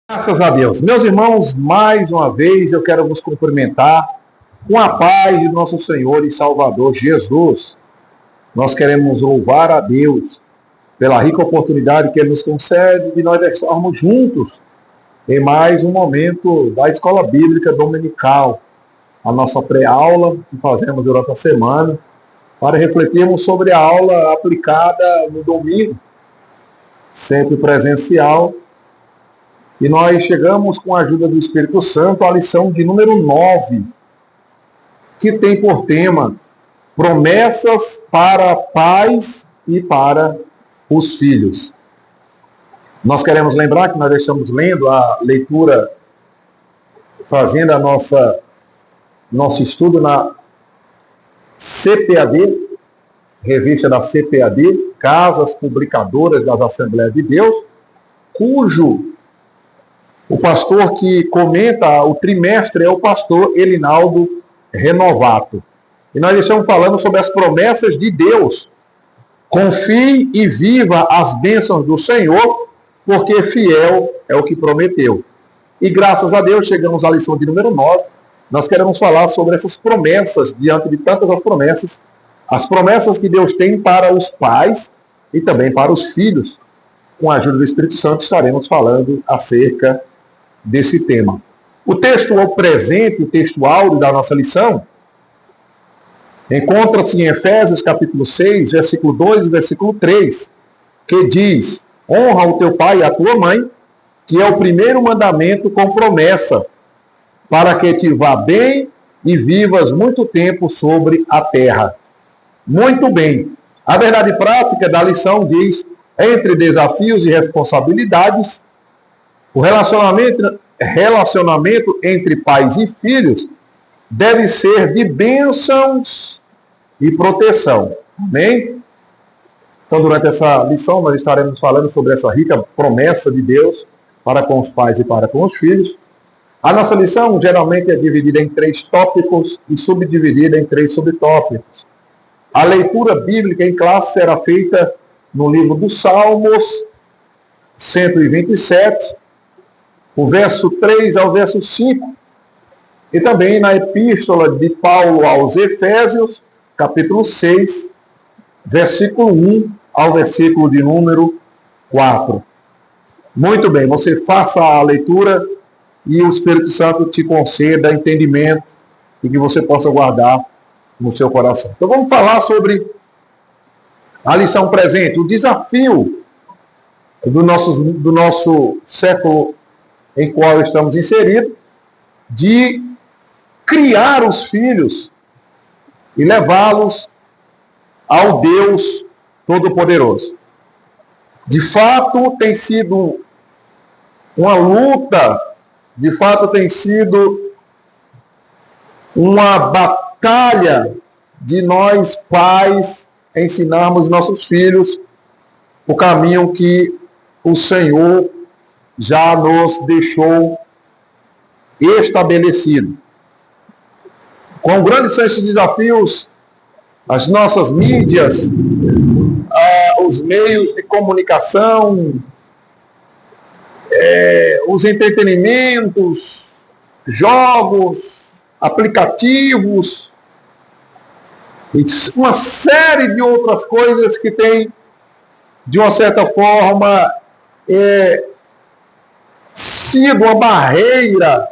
Graças a Deus. Meus irmãos, mais uma vez eu quero vos cumprimentar com a paz de nosso Senhor e Salvador Jesus. Nós queremos louvar a Deus pela rica oportunidade que Ele nos concede de nós estarmos juntos em mais um momento da Escola Bíblica Dominical, a nossa pré-aula que fazemos durante a semana, para refletirmos sobre a aula aplicada no domingo, sempre presencial. E nós chegamos, com a ajuda do Espírito Santo, à lição de número 9, que tem por tema promessas para pais e para os filhos. Nós queremos lembrar que nós estamos lendo a leitura, fazendo nosso estudo na CPAD, revista da CPAD, Casas Publicadoras das Assembleias de Deus, cujo o pastor que comenta o trimestre é o pastor Elinaldo Renovato. E nós estamos falando sobre as promessas de Deus. Confie e viva as bênçãos do Senhor, porque fiel é o que prometeu. E graças a Deus chegamos à lição de número 9. Nós queremos falar sobre essas promessas, diante de tantas as promessas que Deus tem para os pais e também para os filhos. Com a ajuda do Espírito Santo estaremos falando acerca desse tema. O texto presente, o texto áureo da nossa lição, encontra-se em Efésios capítulo 6, versículo 2 e versículo 3, que diz: honra o teu pai e a tua mãe, que é o primeiro mandamento com promessa, para que te vá bem e vivas muito tempo sobre a terra. Muito bem. A verdade prática da lição diz: entre desafios e responsabilidades, o relacionamento entre pais e filhos deve ser de bênçãos e proteção. Amém? Então, durante essa lição, nós estaremos falando sobre essa rica promessa de Deus para com os pais e para com os filhos. A nossa lição geralmente é dividida em 3 tópicos e subdividida em 3 subtópicos. A leitura bíblica em classe será feita no livro dos Salmos, 127, o verso 3 ao verso 5, e também na epístola de Paulo aos Efésios, capítulo 6, versículo 1 ao versículo de número 4. Muito bem, você faça a leitura e o Espírito Santo te conceda entendimento e que você possa guardar no seu coração. Então vamos falar sobre a lição presente, o desafio do nosso século em qual estamos inseridos, de criar os filhos e levá-los ao Deus Todo-Poderoso. De fato, tem sido uma luta, de fato, tem sido uma batalha de nós, pais, ensinarmos nossos filhos o caminho que o Senhor já nos deixou estabelecido. Quão grandes são esses desafios, as nossas mídias, os meios de comunicação, os entretenimentos, jogos, aplicativos, e uma série de outras coisas que tem, de uma certa forma, sido uma barreira,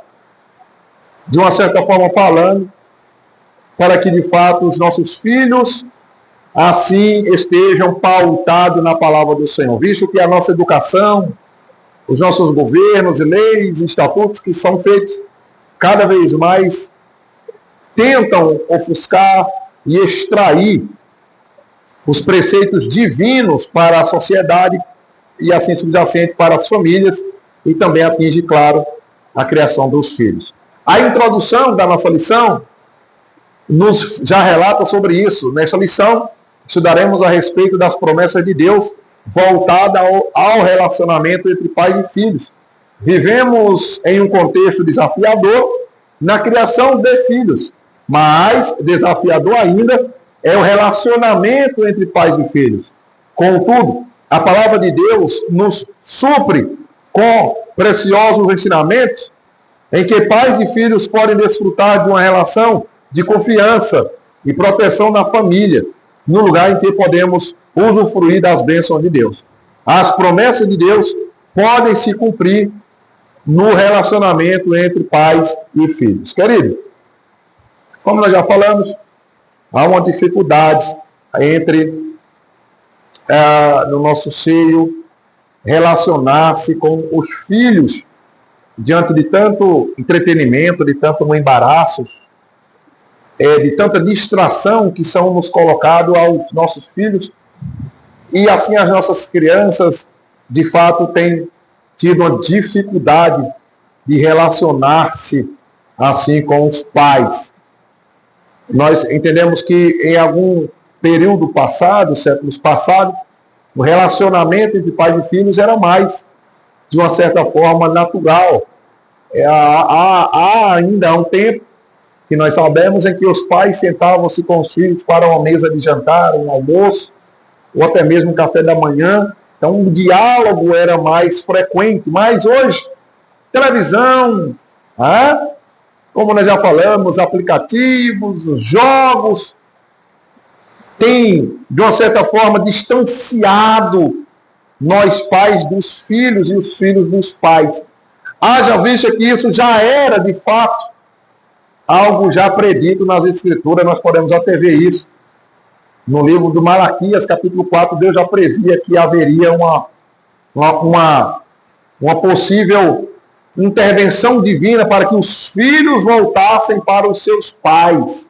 de uma certa forma falando, para que de fato os nossos filhos assim estejam pautados na palavra do Senhor, visto que a nossa educação, os nossos governos, leis, estatutos que são feitos cada vez mais tentam ofuscar e extrair os preceitos divinos para a sociedade e assim subjacente para as famílias, e também atinge, claro, a criação dos filhos. A introdução da nossa lição nos já relata sobre isso. Nesta lição, estudaremos a respeito das promessas de Deus voltada ao relacionamento entre pais e filhos. Vivemos em um contexto desafiador na criação de filhos, mas desafiador ainda é o relacionamento entre pais e filhos. Contudo, a palavra de Deus nos supre com preciosos ensinamentos, em que pais e filhos podem desfrutar de uma relação de confiança e proteção na família, no lugar em que podemos usufruir das bênçãos de Deus. As promessas de Deus podem se cumprir no relacionamento entre pais e filhos. Querido, como nós já falamos, há uma dificuldade entre, no nosso seio, relacionar-se com os filhos diante de tanto entretenimento, de tanto embaraço, de tanta distração que são nos colocados aos nossos filhos. E assim as nossas crianças, de fato, têm tido uma dificuldade de relacionar-se assim com os pais. Nós entendemos que em algum período passado, séculos passados, o relacionamento entre pais e filhos era mais, de uma certa forma, natural. Há ainda um tempo que nós sabemos em que os pais sentavam-se com os filhos para uma mesa de jantar, um almoço, ou até mesmo um café da manhã. Então o diálogo era mais frequente. Mas hoje, televisão, como nós já falamos, aplicativos, jogos, tem, de uma certa forma, distanciado nós pais dos filhos e os filhos dos pais. Haja vista que isso já era, de fato, algo já predito nas Escrituras. Nós podemos até ver isso no livro do Malaquias, capítulo 4. Deus já previa que haveria uma possível intervenção divina para que os filhos voltassem para os seus pais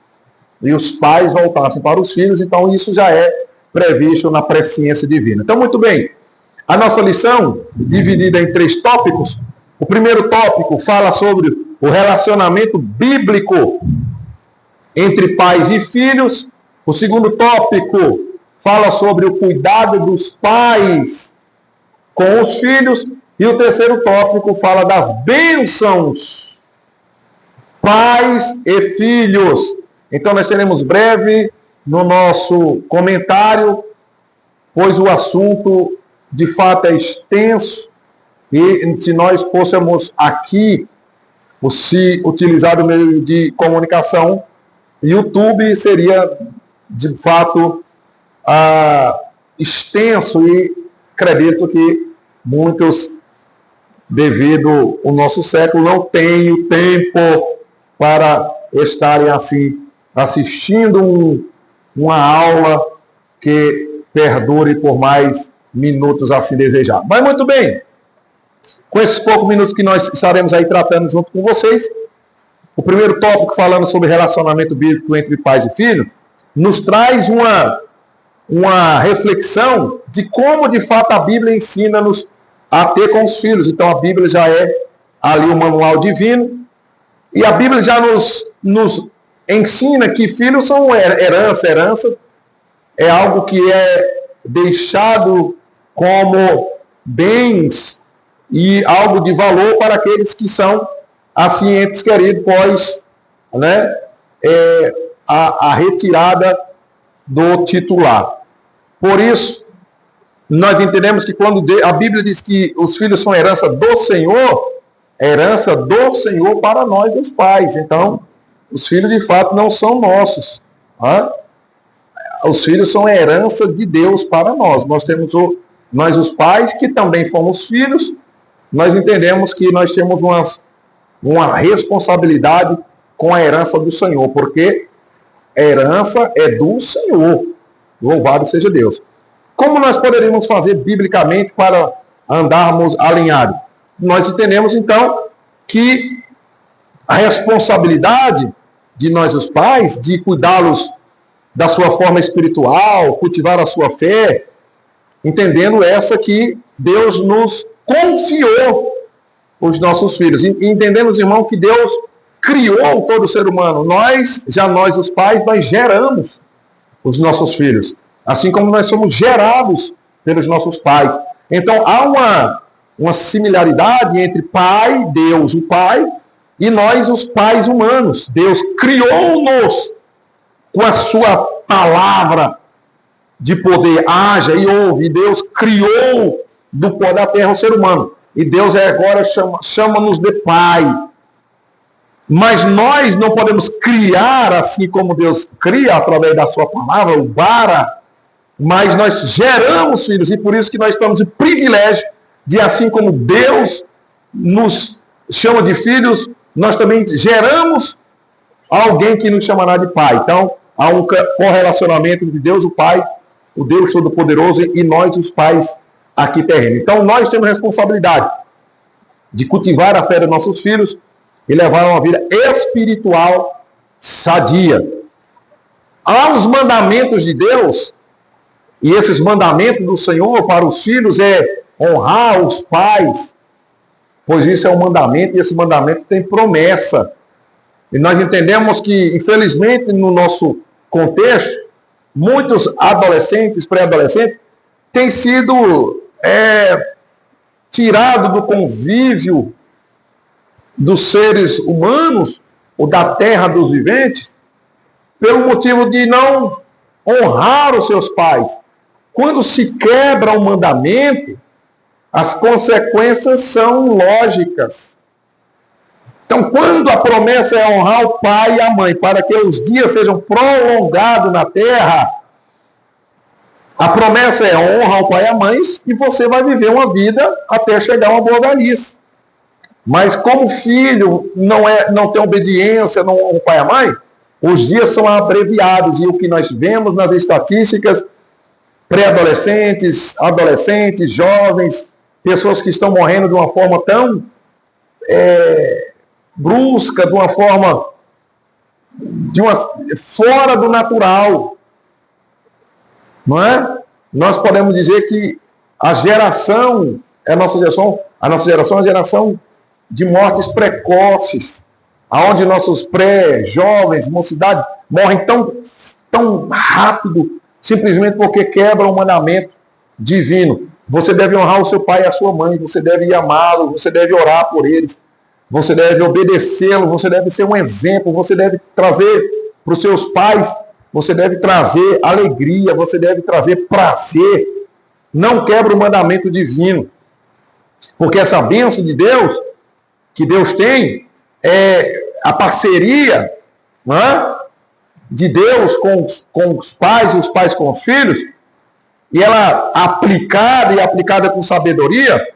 e os pais voltassem para os filhos. Então isso já é previsto na presciência divina. Então, muito bem, a nossa lição, dividida em 3 tópicos. O primeiro tópico fala sobre o relacionamento bíblico entre pais e filhos. O segundo tópico fala sobre o cuidado dos pais com os filhos. E o terceiro tópico fala das bênçãos, pais e filhos. Então nós seremos breve no nosso comentário, pois o assunto de fato é extenso. E se nós fôssemos aqui, se utilizar o meio de comunicação, YouTube seria de fato extenso, e acredito que muitos, devido ao nosso século, não têm tempo para estarem assim assistindo uma aula que perdure por mais minutos assim desejar. Mas muito bem, com esses poucos minutos que nós estaremos aí tratando junto com vocês, o primeiro tópico, falando sobre relacionamento bíblico entre pais e filhos, nos traz uma reflexão de como de fato a Bíblia ensina-nos a ter com os filhos. Então a Bíblia já é ali o manual divino, e a Bíblia já nos ensina que filhos são herança. Herança é algo que é deixado como bens e algo de valor para aqueles que são assim entes queridos, pois a retirada do titular. Por isso, nós entendemos que quando a Bíblia diz que os filhos são herança do Senhor, é herança do Senhor para nós, os pais. Então, os filhos de fato não são nossos. Os filhos são herança de Deus para nós. Nós temos nós, os pais, que também fomos filhos, nós entendemos que nós temos uma responsabilidade com a herança do Senhor, porque a herança é do Senhor. Louvado seja Deus. Como nós poderíamos fazer biblicamente para andarmos alinhados? Nós entendemos, então, que a responsabilidade de nós, os pais, de cuidá-los da sua forma espiritual, cultivar a sua fé, entendendo essa que Deus nos confiou os nossos filhos. E entendemos, irmão, que Deus criou todo ser humano. Nós, os pais, nós geramos os nossos filhos, assim como nós somos gerados pelos nossos pais. Então há uma similaridade entre pai, Deus, o Pai, e nós, os pais humanos. Deus criou-nos com a sua palavra de poder, haja e ouve. E Deus criou do pó da terra o ser humano. e Deus agora chama-nos de Pai. Mas nós não podemos criar assim como Deus cria, através da sua palavra, o bara, mas nós geramos filhos, e por isso que nós temos o privilégio de, assim como Deus nos chama de filhos, nós também geramos alguém que nos chamará de Pai. Então, há um correlacionamento entre Deus, o Pai, o Deus Todo-Poderoso, e nós, os pais aqui terrenos. Então, nós temos a responsabilidade de cultivar a fé dos nossos filhos e levar uma vida espiritual sadia. Há os mandamentos de Deus, e esses mandamentos do Senhor para os filhos é honrar os pais, pois isso é um mandamento, e esse mandamento tem promessa. E nós entendemos que, infelizmente, no nosso contexto, muitos adolescentes, pré-adolescentes, têm sido tirados do convívio dos seres humanos, ou da terra dos viventes, pelo motivo de não honrar os seus pais. Quando se quebra um mandamento, as consequências são lógicas. Então, quando a promessa é honrar o pai e a mãe, para que os dias sejam prolongados na terra, a promessa é honrar o pai e a mãe, e você vai viver uma vida até chegar a uma boa velhice. Mas como o filho não tem obediência, não honra o pai e a mãe, os dias são abreviados, e o que nós vemos nas estatísticas, pré-adolescentes, adolescentes, jovens, pessoas que estão morrendo de uma forma tão brusca, de uma forma fora do natural, não é? Nós podemos dizer que a nossa geração é a geração de mortes precoces, aonde nossos pré-jovens, mocidade, morrem tão rápido, simplesmente porque quebram o mandamento divino. Você deve honrar o seu pai e a sua mãe, você deve amá-los, você deve orar por eles, você deve obedecê-los, você deve ser um exemplo, você deve trazer para os seus pais, você deve trazer alegria, você deve trazer prazer. Não quebra o mandamento divino, porque essa bênção de Deus, que Deus tem, é a parceria, não é? De Deus com os pais e os pais com os filhos, e ela aplicada com sabedoria,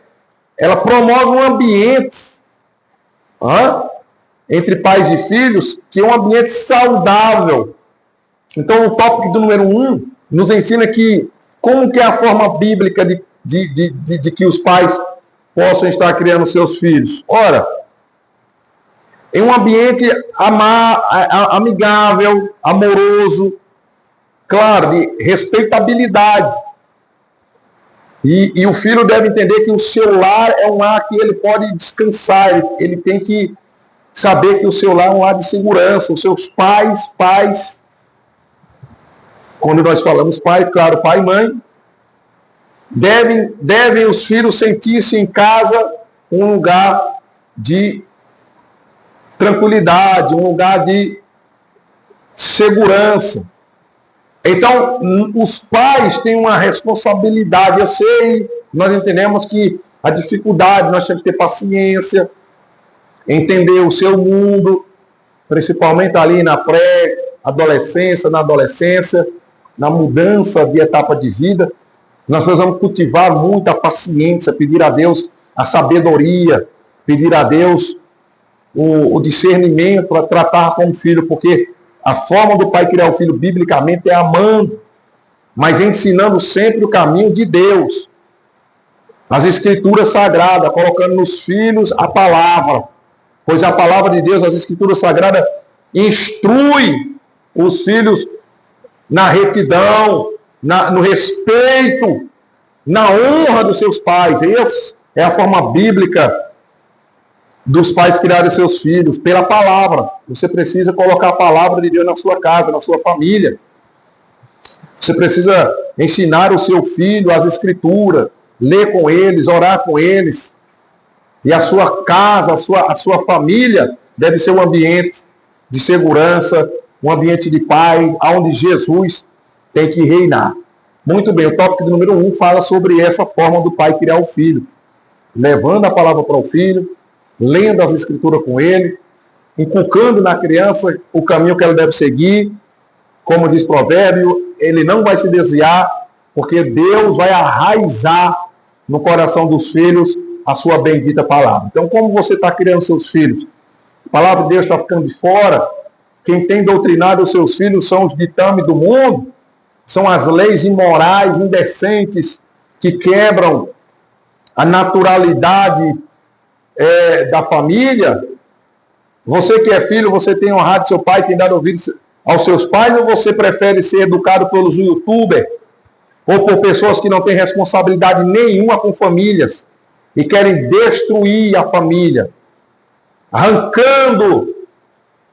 ela promove um ambiente entre pais e filhos, que é um ambiente saudável. Então, o tópico do número 1 nos ensina que como que é a forma bíblica de que os pais possam estar criando seus filhos. Ora, em um ambiente amigável, amoroso, claro, de respeitabilidade. E o filho deve entender que o seu lar é um lar que ele pode descansar, ele tem que saber que o seu lar é um lar de segurança. Os seus pais, quando nós falamos pai, claro, pai e mãe, devem os filhos sentir-se em casa um lugar de tranquilidade, um lugar de segurança. Então, os pais têm uma responsabilidade. Eu sei, nós entendemos que a dificuldade, nós temos que ter paciência, entender o seu mundo, principalmente ali na pré-adolescência, na adolescência, na mudança de etapa de vida. Nós precisamos cultivar muita paciência, pedir a Deus a sabedoria, pedir a Deus o discernimento para tratar com o filho, porque a forma do pai criar o filho biblicamente é amando, mas ensinando sempre o caminho de Deus. As escrituras sagradas, colocando nos filhos a palavra, pois a palavra de Deus, as escrituras sagradas, instrui os filhos na retidão, no respeito, na honra dos seus pais. Essa é a forma bíblica dos pais criarem seus filhos, pela palavra. Você precisa colocar a palavra de Deus na sua casa, na sua família. Você precisa ensinar o seu filho as escrituras, ler com eles, orar com eles. E a sua casa, a sua família deve ser um ambiente de segurança, um ambiente de paz, onde Jesus tem que reinar. Muito bem, o tópico número 1 fala sobre essa forma do pai criar o filho. levando a palavra para o filho, lendo as escrituras com ele, inculcando na criança o caminho que ela deve seguir. Como diz Provérbio, ele não vai se desviar, porque Deus vai arraizar no coração dos filhos a sua bendita palavra. Então, como você está criando seus filhos? A palavra de Deus está ficando de fora. Quem tem doutrinado os seus filhos são os ditames do mundo, são as leis imorais, indecentes, que quebram a naturalidade da família. Você que é filho, você tem honrado seu pai, tem dado ouvido aos seus pais, ou você prefere ser educado pelos youtubers ou por pessoas que não têm responsabilidade nenhuma com famílias e querem destruir a família, arrancando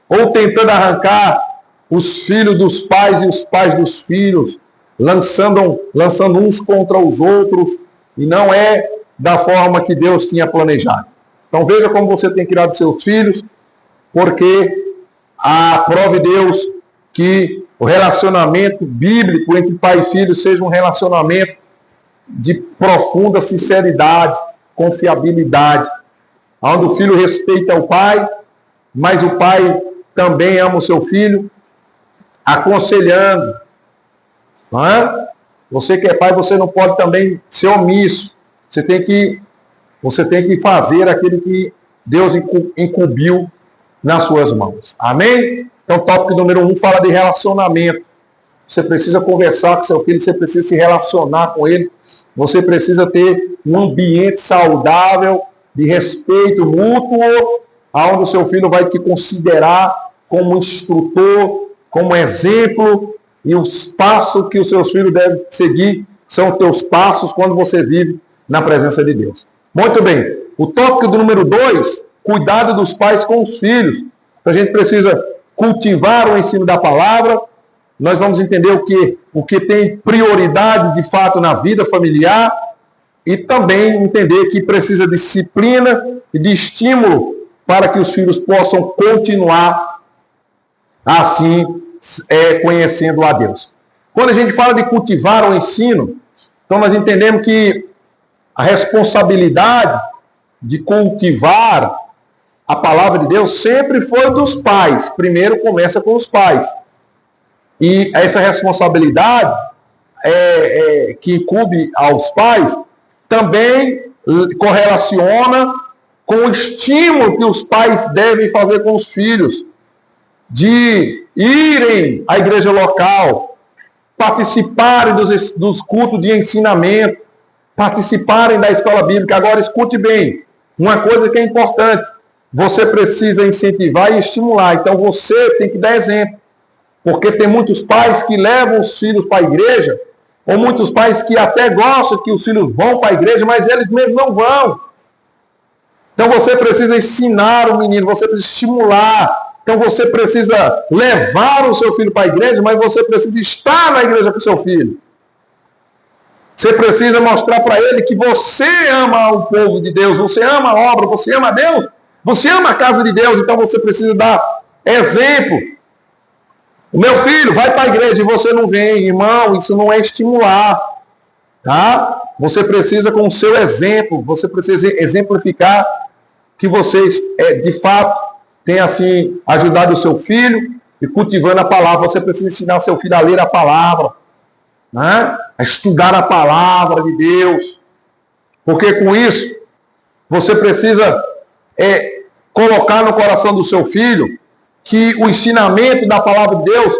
ou tentando arrancar os filhos dos pais e os pais dos filhos, lançando uns contra os outros, e não é da forma que Deus tinha planejado. Então veja como você tem criado seus filhos, porque aprove Deus que o relacionamento bíblico entre pai e filho seja um relacionamento de profunda sinceridade, confiabilidade, onde o filho respeita o pai, mas o pai também ama o seu filho, aconselhando. Não é? Você que é pai, você não pode também ser omisso. Você tem que fazer aquilo que Deus incumbiu nas suas mãos. Amém? Então, tópico número 1 fala de relacionamento. Você precisa conversar com seu filho, você precisa se relacionar com ele, você precisa ter um ambiente saudável de respeito mútuo, onde o seu filho vai te considerar como instrutor, como exemplo, e os passos que os seus filhos devem seguir são os teus passos quando você vive na presença de Deus. Muito bem. O tópico do número 2, cuidado dos pais com os filhos. Então, a gente precisa cultivar o ensino da palavra. Nós vamos entender o que tem prioridade de fato na vida familiar e também entender que precisa de disciplina e de estímulo para que os filhos possam continuar assim conhecendo a Deus. Quando a gente fala de cultivar o ensino, então nós entendemos que a responsabilidade de cultivar a palavra de Deus sempre foi dos pais. Primeiro começa com os pais. E essa responsabilidade que incumbe aos pais também correlaciona com o estímulo que os pais devem fazer com os filhos, de irem à igreja local, participarem dos cultos de ensinamento, participarem da escola bíblica. Agora, escute bem, uma coisa que é importante, você precisa incentivar e estimular. Então, você tem que dar exemplo. Porque tem muitos pais que levam os filhos para a igreja, ou muitos pais que até gostam que os filhos vão para a igreja, mas eles mesmos não vão. Então, você precisa ensinar o menino, você precisa estimular. Então, você precisa levar o seu filho para a igreja, mas você precisa estar na igreja com o seu filho. Você precisa mostrar para ele que você ama o povo de Deus, você ama a obra, você ama a Deus, você ama a casa de Deus, então você precisa dar exemplo. O meu filho vai para a igreja e você não vem, irmão, isso não é estimular, tá? Você precisa, com o seu exemplo, você precisa exemplificar que você, de fato, tem assim ajudado o seu filho e cultivando a palavra. Você precisa ensinar o seu filho a ler a palavra, né? A estudar a palavra de Deus, porque com isso você precisa colocar no coração do seu filho que o ensinamento da palavra de Deus,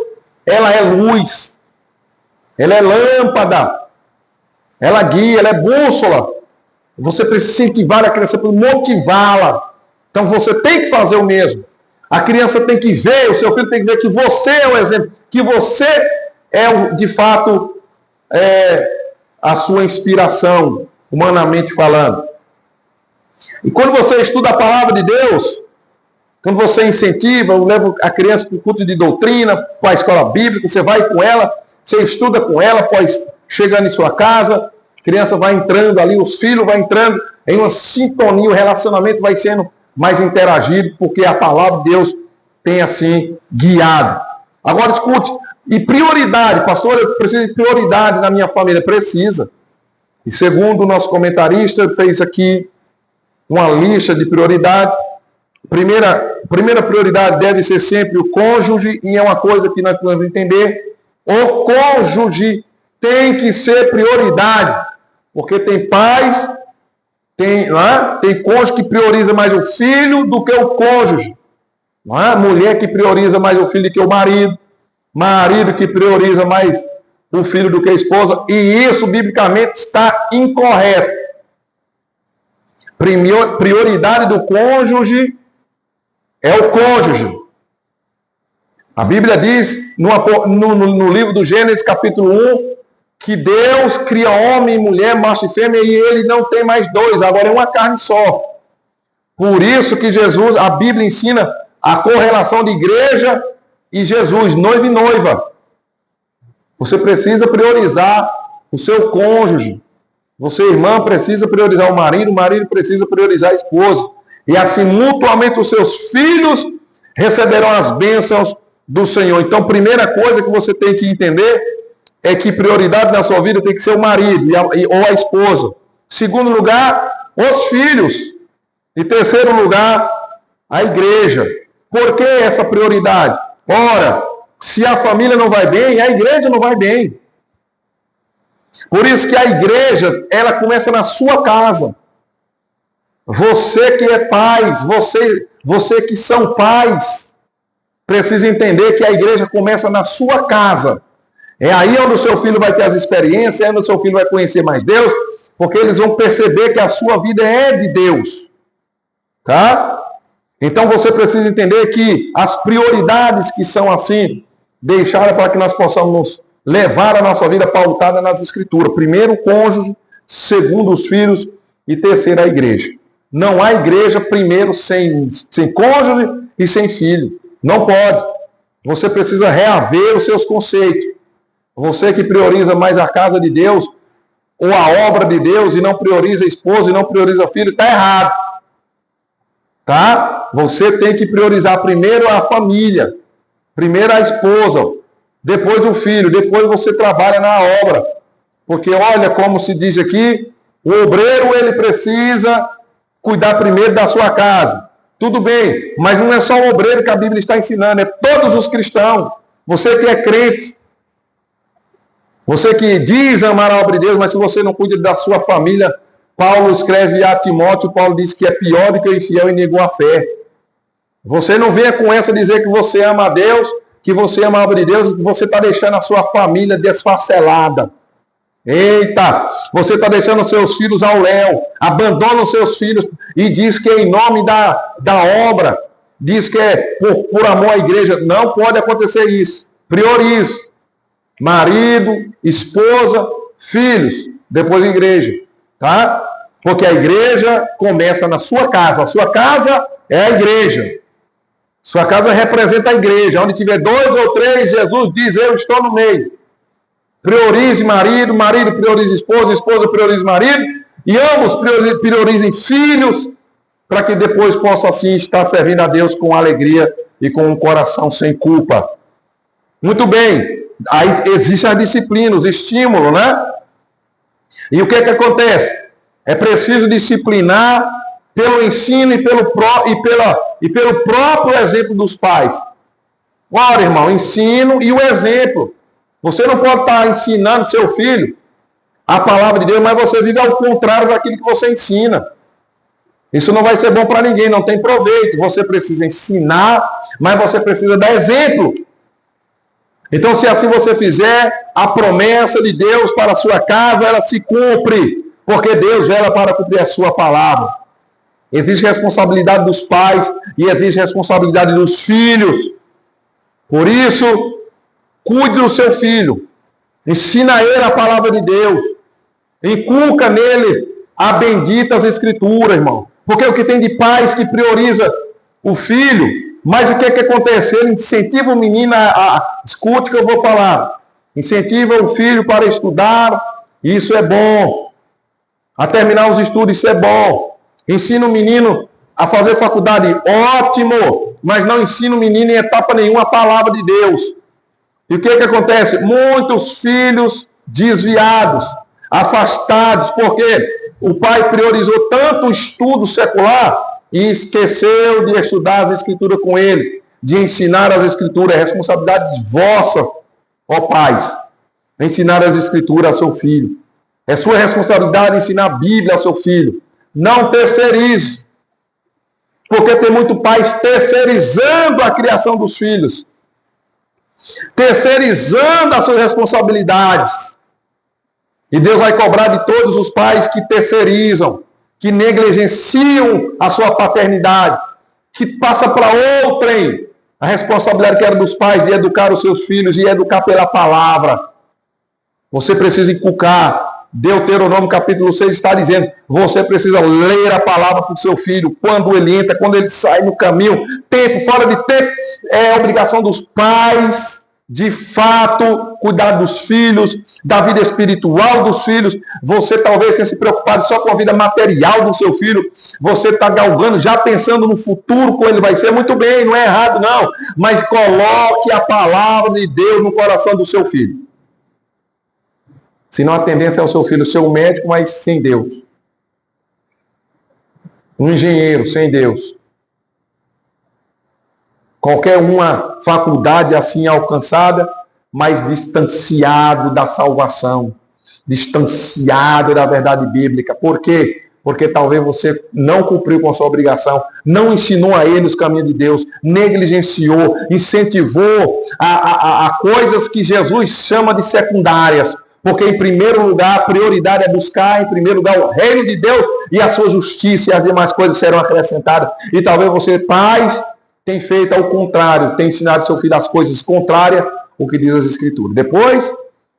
ela é luz, ela é lâmpada, ela guia, ela é bússola. Você precisa incentivar a criança para motivá-la. Então você tem que fazer o mesmo. A criança tem que ver, o seu filho tem que ver que você é o exemplo, que você é, de fato, a sua inspiração, humanamente falando. E quando você estuda a palavra de Deus, quando você incentiva, leva a criança para o culto de doutrina, para a escola bíblica, você vai com ela, você estuda com ela, após chegando em sua casa, a criança vai entrando ali, os filhos vão entrando em uma sintonia, o relacionamento vai sendo mais interagido, porque a palavra de Deus tem assim guiado. Agora escute, e prioridade, pastor, eu preciso de prioridade na minha família. Precisa. E segundo o nosso comentarista, fez aqui uma lista de prioridades. Primeira prioridade deve ser sempre o cônjuge, e é uma coisa que nós podemos entender. O cônjuge tem que ser prioridade, porque tem pais, tem cônjuge que prioriza mais o filho do que o cônjuge. Não é? Mulher que prioriza mais o filho do que o marido. Marido que prioriza mais o filho do que a esposa. E isso, biblicamente, está incorreto. Prioridade do cônjuge é o cônjuge. A Bíblia diz, no livro do Gênesis, capítulo 1, que Deus cria homem e mulher, macho e fêmea, e ele não tem mais dois, agora é uma carne só. Por isso que Jesus, a Bíblia ensina a correlação de igreja e Jesus, noivo e noiva. Você precisa priorizar o seu cônjuge. Você, irmã, precisa priorizar o marido precisa priorizar a esposa. E assim, mutuamente, os seus filhos receberão as bênçãos do Senhor. Então, primeira coisa que você tem que entender é que prioridade na sua vida tem que ser o marido ou a esposa. Segundo lugar, os filhos. E terceiro lugar, a igreja. Por que essa prioridade? Ora, se a família não vai bem, a igreja não vai bem. Por isso que a igreja, ela começa na sua casa. Você que é pais, você que são pais, precisa entender que a igreja começa na sua casa. É aí onde o seu filho vai ter as experiências, é onde o seu filho vai conhecer mais Deus, porque eles vão perceber que a sua vida é de Deus. Tá? Então você precisa entender que as prioridades que são assim, deixadas para que nós possamos levar a nossa vida pautada nas Escrituras. Primeiro o cônjuge, segundo os filhos e terceiro a igreja. Não há igreja, primeiro, sem cônjuge e sem filho. Não pode. Você precisa reaver os seus conceitos. Você que prioriza mais a casa de Deus ou a obra de Deus e não prioriza a esposa e não prioriza o filho, está errado. Tá? Você tem que priorizar primeiro a família, primeiro a esposa, depois o filho, depois você trabalha na obra. Porque olha como se diz aqui, o obreiro ele precisa cuidar primeiro da sua casa. Tudo bem, mas não é só o obreiro que a Bíblia está ensinando, é todos os cristãos. Você que é crente, você que diz amar a obra de Deus, mas se você não cuida da sua família, Paulo escreve a Timóteo, Paulo diz que é pior do que o infiel e negou a fé. Você não venha com essa dizer que você ama a Deus, que você ama a obra de Deus, que você está deixando a sua família desfacelada. Eita, você está deixando seus filhos ao léu, abandona os seus filhos e diz que é em nome da obra, diz que é por amor à igreja. Não pode acontecer isso. Priorize. Marido, esposa, filhos, depois a igreja. Tá? Porque a igreja começa na sua casa. A sua casa é a igreja. Sua casa representa a igreja. Onde tiver 2 ou 3, Jesus diz, eu estou no meio. Priorize marido, marido priorize esposa, esposa priorize marido, e ambos priorizem filhos, para que depois possa assim estar servindo a Deus com alegria e com um coração sem culpa. Muito bem. Aí existe a disciplina, os estímulos, né? E o que acontece? É preciso disciplinar pelo ensino e pelo próprio exemplo dos pais. Ora, irmão, ensino e o exemplo. Você não pode estar ensinando seu filho a palavra de Deus, mas você vive ao contrário daquilo que você ensina. Isso não vai ser bom para ninguém, não tem proveito. Você precisa ensinar, mas você precisa dar exemplo. Então, se assim você fizer, a promessa de Deus para a sua casa, ela se cumpre, porque Deus vela para cumprir a sua palavra. Existe responsabilidade dos pais e existe responsabilidade dos filhos. Por isso, cuide do seu filho, ensina a ele a palavra de Deus, inculca nele a benditas escrituras, irmão. Porque o que tem de pais que prioriza o filho, mas o que acontece? Ele incentiva o menino escute o que eu vou falar, incentiva o filho para estudar, isso é bom. A terminar os estudos, isso é bom. Ensina o menino a fazer faculdade, ótimo, mas não ensina o menino em etapa nenhuma a palavra de Deus. E o que acontece? Muitos filhos desviados, afastados, porque o pai priorizou tanto o estudo secular e esqueceu de estudar as Escrituras com ele, de ensinar as Escrituras. É responsabilidade vossa, ó pais, ensinar as Escrituras ao seu filho. É sua responsabilidade ensinar a Bíblia ao seu filho. Não terceirize. Porque tem muito pais terceirizando a criação dos filhos. Terceirizando as suas responsabilidades. E Deus vai cobrar de todos os pais que terceirizam, que negligenciam a sua paternidade, que passa para outrem a responsabilidade que era dos pais de educar os seus filhos e educar pela palavra. Você precisa inculcar. Deuteronômio capítulo 6 está dizendo, você precisa ler a palavra para o seu filho, quando ele entra, quando ele sai no caminho, tempo, fora de tempo. É obrigação dos pais, de fato, cuidar dos filhos, da vida espiritual dos filhos. Você talvez tenha se preocupado só com a vida material do seu filho. Você está galgando, já pensando no futuro, como ele vai ser. Muito bem, não é errado não. Mas coloque a palavra de Deus no coração do seu filho. Senão a tendência é o seu filho ser um médico, mas sem Deus. Um engenheiro sem Deus. Qualquer uma faculdade assim alcançada, mas distanciado da salvação. Distanciado da verdade bíblica. Por quê? Porque talvez você não cumpriu com a sua obrigação, não ensinou a ele os caminhos de Deus, negligenciou, incentivou a coisas que Jesus chama de secundárias. Porque, em primeiro lugar, a prioridade é buscar, em primeiro lugar, o reino de Deus e a sua justiça, e as demais coisas serão acrescentadas. E talvez você, pais, tenha feito ao contrário, tenha ensinado seu filho as coisas contrárias ao que diz as Escrituras. Depois,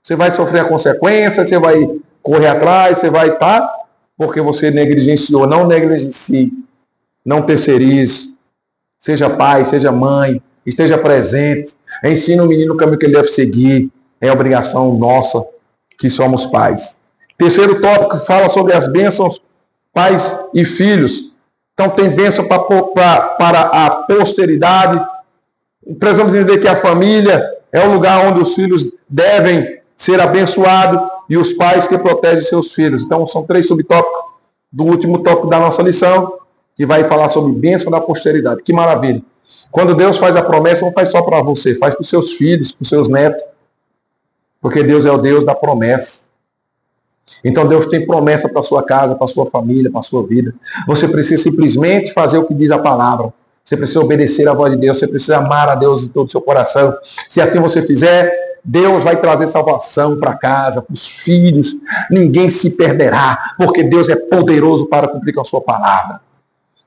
você vai sofrer a consequência, você vai correr atrás, você vai estar, porque você negligenciou. Não negligencie, não terceirize. Seja pai, seja mãe, esteja presente. Ensine o menino o caminho que ele deve seguir. É obrigação nossa, que somos pais. Terceiro tópico fala sobre as bênçãos, pais e filhos. Então tem bênção para a posteridade. Precisamos entender que a família é o lugar onde os filhos devem ser abençoados e os pais que protegem seus filhos. Então são 3 subtópicos do último tópico da nossa lição, que vai falar sobre bênção da posteridade. Que maravilha! Quando Deus faz a promessa, não faz só para você, faz para os seus filhos, para os seus netos. Porque Deus é o Deus da promessa. Então Deus tem promessa para a sua casa, para a sua família, para a sua vida. Você precisa simplesmente fazer o que diz a palavra. Você precisa obedecer à voz de Deus. Você precisa amar a Deus de todo o seu coração. Se assim você fizer, Deus vai trazer salvação para casa, para os filhos. Ninguém se perderá, porque Deus é poderoso para cumprir com a sua palavra.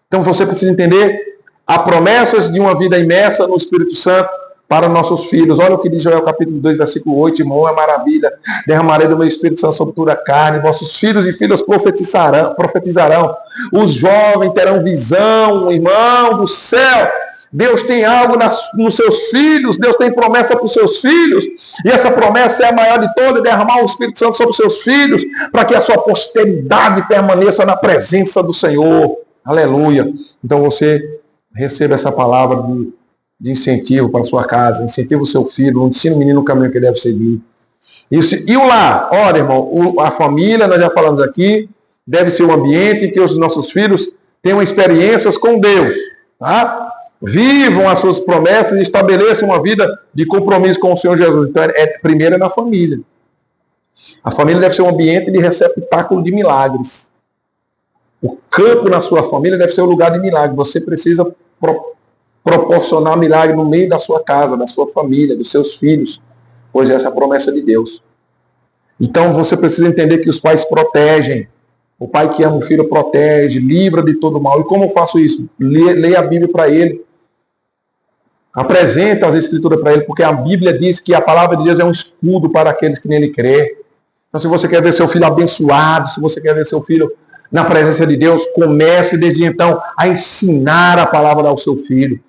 Então você precisa entender as promessas de uma vida imersa no Espírito Santo para nossos filhos. Olha o que diz Joel capítulo 2, versículo 8. Irmão, é maravilha. Derramarei do meu Espírito Santo sobre toda a carne. Vossos filhos e filhas profetizarão. Os jovens terão visão. Irmão do céu. Deus tem algo nos seus filhos. Deus tem promessa para os seus filhos. E essa promessa é a maior de todas. Derramar o Espírito Santo sobre os seus filhos. Para que a sua posteridade permaneça na presença do Senhor. Aleluia. Então você receba essa palavra de incentivo para a sua casa, incentiva o seu filho, ensina o menino o caminho que ele deve seguir. Isso. E o lar? Olha, irmão, a família, nós já falamos aqui, deve ser um ambiente em que os nossos filhos tenham experiências com Deus, tá? Vivam as suas promessas e estabeleçam uma vida de compromisso com o Senhor Jesus. Então, primeiro é na família. A família deve ser um ambiente de receptáculo de milagres. O campo na sua família deve ser um lugar de milagre. Você precisa proporcionar milagre no meio da sua casa, da sua família, dos seus filhos, pois essa é a promessa de Deus. Então você precisa entender que os pais protegem. O pai que ama o filho protege, livra de todo mal. E como eu faço isso? Leia a Bíblia para ele. Apresenta as Escrituras para ele, porque a Bíblia diz que a palavra de Deus é um escudo para aqueles que nele crê. Então se você quer ver seu filho abençoado, se você quer ver seu filho na presença de Deus, comece desde então a ensinar a palavra ao seu filho.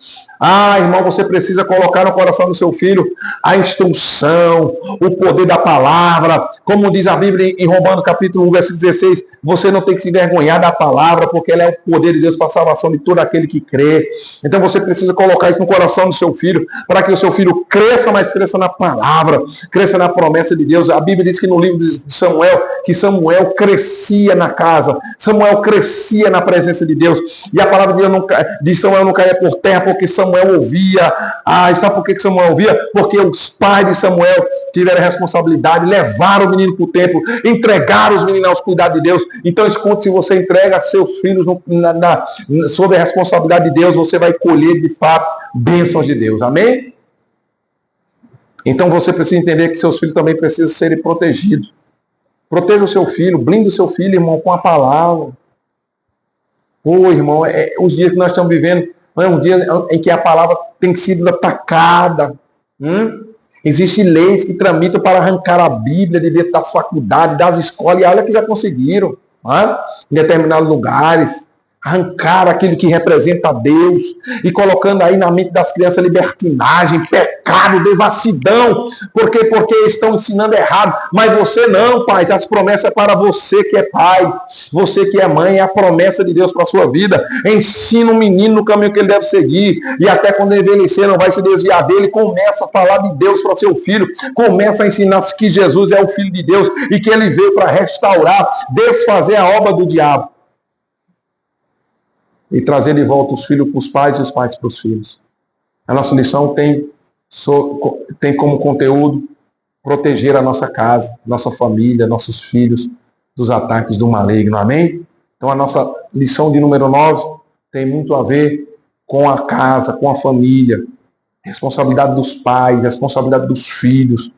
Irmão, você precisa colocar no coração do seu filho a instrução, o poder da palavra. Como diz a Bíblia em Romanos capítulo 1, versículo 16, você não tem que se envergonhar da palavra, porque ela é o poder de Deus para a salvação de todo aquele que crê. Então você precisa colocar isso no coração do seu filho, para que o seu filho cresça, mas cresça na palavra, cresça na promessa de Deus. A Bíblia diz que no livro de Samuel, que Samuel crescia na casa, Samuel crescia na presença de Deus, e a palavra de Samuel não caía por terra, porque Samuel ouvia. E sabe por que Samuel ouvia? Porque os pais de Samuel tiveram a responsabilidade, levaram o menino para o templo, entregaram os meninos aos cuidados de Deus. Então escute, se você entrega seus filhos sob a responsabilidade de Deus, você vai colher de fato bênçãos de Deus. Amém? Então você precisa entender que seus filhos também precisam serem protegidos. Proteja o seu filho, blinde o seu filho, irmão, com a palavra. Irmão, os dias que nós estamos vivendo é um dia em que a palavra tem sido atacada. Existem leis que tramitam para arrancar a Bíblia de dentro das faculdades, das escolas, e olha que já conseguiram, em determinados lugares. Arrancar aquilo que representa Deus e colocando aí na mente das crianças libertinagem, pecado, devassidão. Por quê? Porque estão ensinando errado. Mas você não, pai. As promessas é para você que é pai, você que é mãe, é a promessa de Deus para a sua vida. Ensina o menino no caminho que ele deve seguir, e até quando ele envelhecer não vai se desviar dele. Começa a falar de Deus para seu filho, começa a ensinar que Jesus é o Filho de Deus e que ele veio para restaurar, desfazer a obra do diabo e trazer de volta os filhos para os pais e os pais para os filhos. A nossa lição tem como conteúdo proteger a nossa casa, nossa família, nossos filhos dos ataques do maligno. Amém? Então a nossa lição de número 9 tem muito a ver com a casa, com a família, responsabilidade dos pais, responsabilidade dos filhos.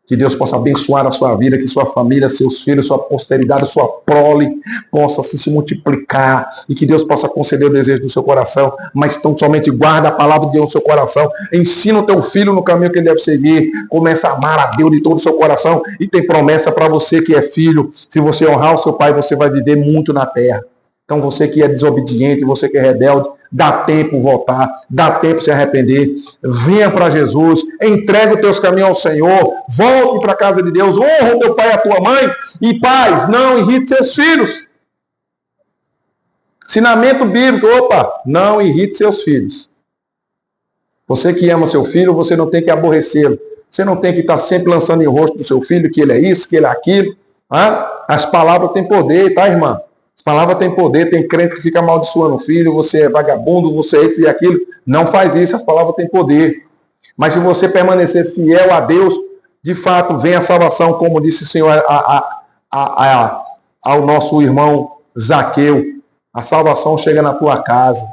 Que Deus possa abençoar a sua vida, que sua família, seus filhos, sua posteridade, sua prole possa se multiplicar, e que Deus possa conceder o desejo do seu coração, mas tão somente guarda a palavra de Deus no seu coração, ensina o teu filho no caminho que ele deve seguir, começa a amar a Deus de todo o seu coração, e tem promessa para você que é filho: se você honrar o seu pai, você vai viver muito na terra. Então você que é desobediente, você que é rebelde, dá tempo voltar, dá tempo se arrepender, venha para Jesus, entrega os teus caminhos ao Senhor, volte para a casa de Deus, honra o teu pai e a tua mãe, e pais, não irrite seus filhos. Ensinamento bíblico, não irrite seus filhos. Você que ama seu filho, você não tem que aborrecê-lo, você não tem que estar sempre lançando em rosto do seu filho que ele é isso, que ele é aquilo. As palavras têm poder, tá, irmã? As palavras têm poder. Tem crente que fica amaldiçoando o filho, você é vagabundo, você é isso e aquilo. Não faz isso, as palavras têm poder. Mas se você permanecer fiel a Deus, de fato vem a salvação, como disse o Senhor ao nosso irmão Zaqueu. A salvação chega na tua casa,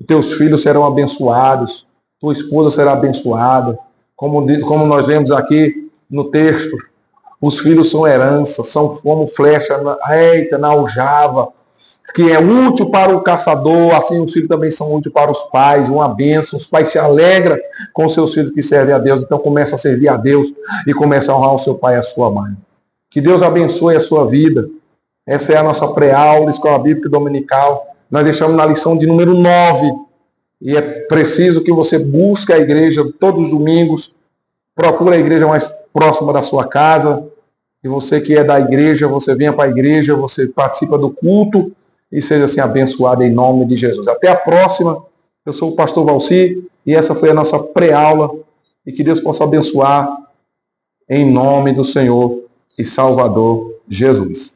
os teus filhos serão abençoados, tua esposa será abençoada. Como nós vemos aqui no texto, os filhos são herança, são como flecha na aljava, que é útil para o caçador, assim os filhos também são úteis para os pais, uma bênção. Os pais se alegram com os seus filhos que servem a Deus, então começa a servir a Deus e começa a honrar o seu pai e a sua mãe. Que Deus abençoe a sua vida. Essa é a nossa pré-aula, Escola Bíblica Dominical. Nós deixamos na lição de número 9, e é preciso que você busque a igreja todos os domingos, procure a igreja mais próxima da sua casa, e você que é da igreja, você venha para a igreja, você participa do culto, e seja assim abençoado em nome de Jesus. Até a próxima. Eu sou o pastor Valci, e essa foi a nossa pré-aula, e que Deus possa abençoar em nome do Senhor e Salvador Jesus.